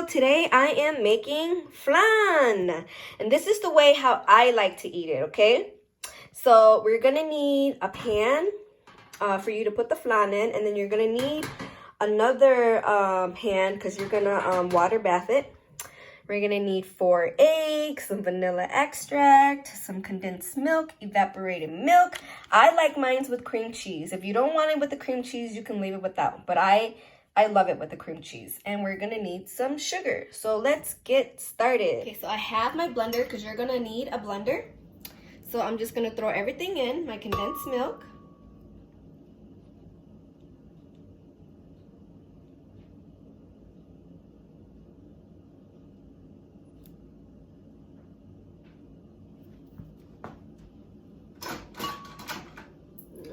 So today I am making flan, and this is the way how I like to eat it, okay? So we're gonna need a pan for you to put the flan in, and then you're gonna need another pan because you're gonna water bath it. We're gonna need 4 eggs, some vanilla extract, some condensed milk, evaporated milk. I like mine with cream cheese. If you don't want it with the cream cheese, you can leave it without, but I love it with the cream cheese. And we're gonna need some sugar. So let's get started. Okay, so I have my blender because you're gonna need a blender. So I'm just gonna throw everything in, my condensed milk.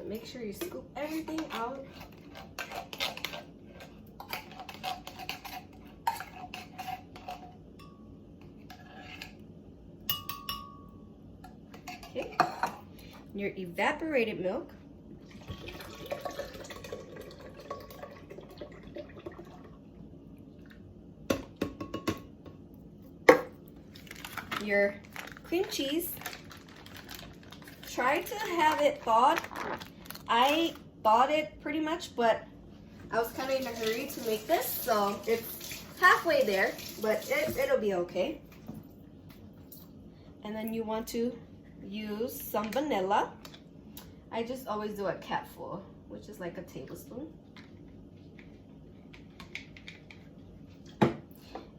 Make sure you scoop everything out. Okay, your evaporated milk. Your cream cheese. Try to have it thawed. I thawed it pretty much, but I was kind of in a hurry to make this, so it's halfway there, but it'll be okay. And then you want to use some vanilla. I just always do a cupful, which is like a tablespoon.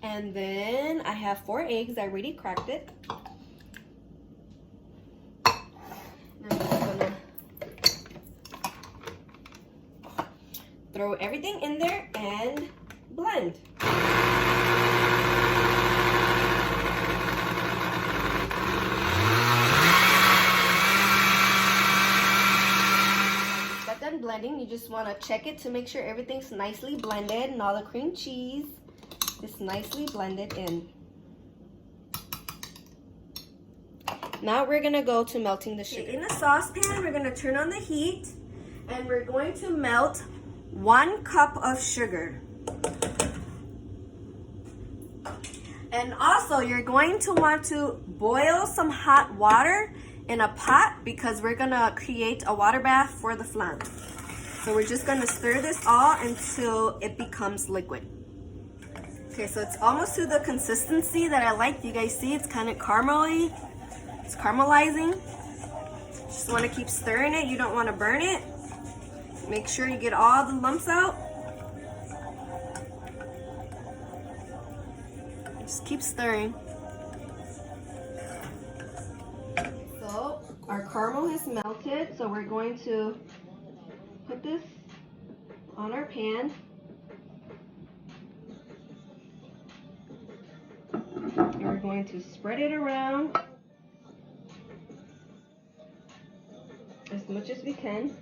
And then I have 4 eggs. I already cracked it. Throw everything in there and blend. Got done blending. You just want to check it to make sure everything's nicely blended and all the cream cheese is nicely blended in. Now we're gonna go to melting the sugar. In a saucepan, we're gonna turn on the heat and we're going to melt 1 cup of sugar. And also you're going to want to boil some hot water in a pot because we're gonna create a water bath for the flan. So we're just gonna stir this all until it becomes liquid. Okay, so it's almost to the consistency that I like. You guys see it's kind of caramely. It's caramelizing. Just want to keep stirring it. You don't want to burn it. Make sure you get all the lumps out. Just keep stirring. So our caramel is melted, so we're going to put this on our pan. And we're going to spread it around as much as we can.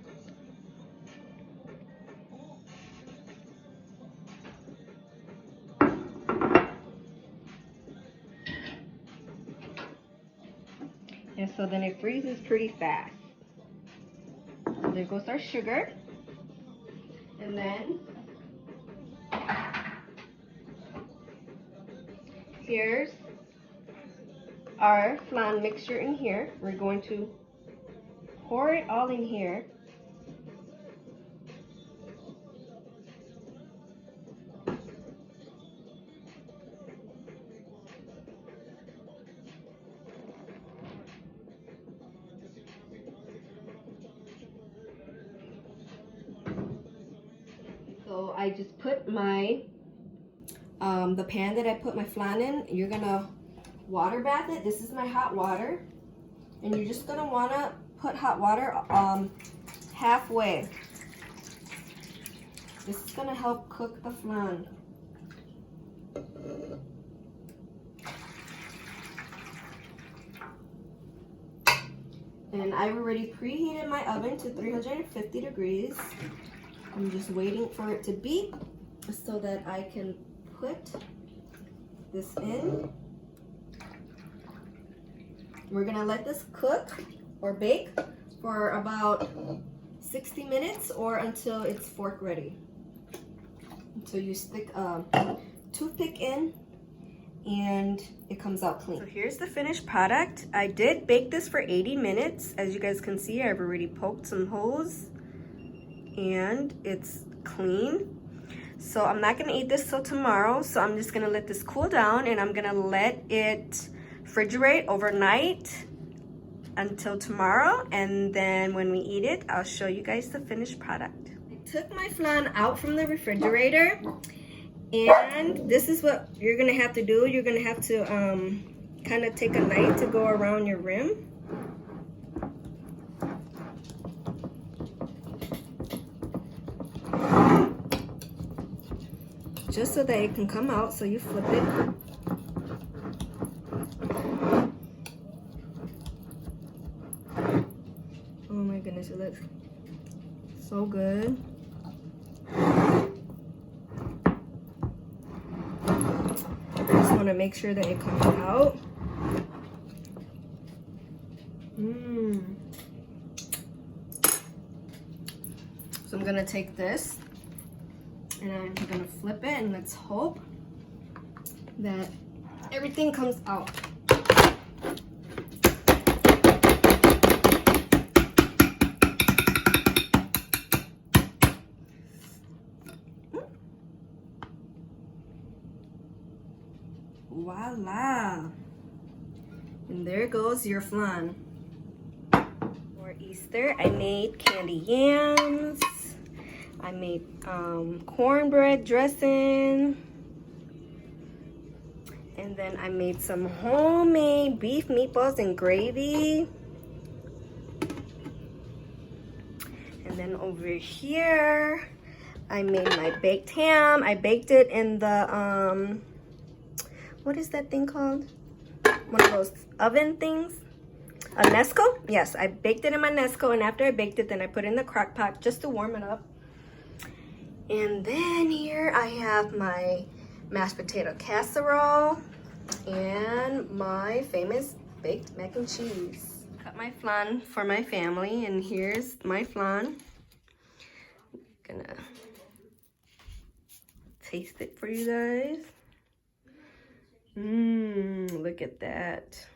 And so then it freezes pretty fast. So there goes our sugar. And then here's our flan mixture in here. We're going to pour it all in here. So I just put my, the pan that I put my flan in, you're gonna water bath it. This is my hot water. And you're just gonna wanna put hot water halfway. This is gonna help cook the flan. And I've already preheated my oven to 350 degrees. I'm just waiting for it to beep so that I can put this in. We're gonna let this cook or bake for about 60 minutes or until it's fork ready. Until you stick toothpick in and it comes out clean. So here's the finished product. I did bake this for 80 minutes. As you guys can see, I've already poked some holes and it's clean. So I'm not gonna eat this till tomorrow. So I'm just gonna let this cool down and I'm gonna let it refrigerate overnight until tomorrow. And then when we eat it, I'll show you guys the finished product. I took my flan out from the refrigerator. And this is what you're gonna have to do. You're gonna have to kind of take a knife to go around your rim. Just so that it can come out, so you flip it. Oh my goodness, it looks so good. Want to make sure that it comes out. So I'm gonna take this and I'm gonna flip it and let's hope that everything comes out. Voila! And there goes your flan. For Easter, I made candy yams. I made cornbread dressing. And then I made some homemade beef meatballs and gravy. And then over here, I made my baked ham. I baked it in the what is that thing called? One of those oven things? A Nesco? Yes, I baked it in my Nesco, and after I baked it, then I put it in the crock pot just to warm it up. And then here I have my mashed potato casserole and my famous baked mac and cheese. Cut my flan for my family, and here's my flan. I'm gonna taste it for you guys. Look at that.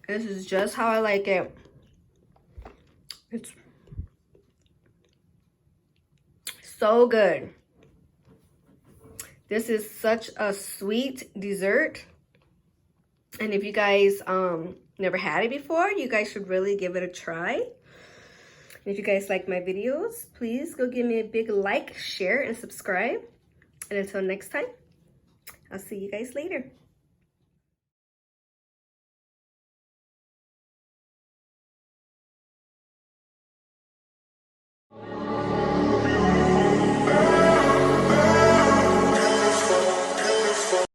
This is just how I like it. It's so good. This is such a sweet dessert. And if you guys never had it before, you guys should really give it a try. And if you guys like my videos, please go give me a big like, share, and subscribe. And until next time, I'll see you guys later.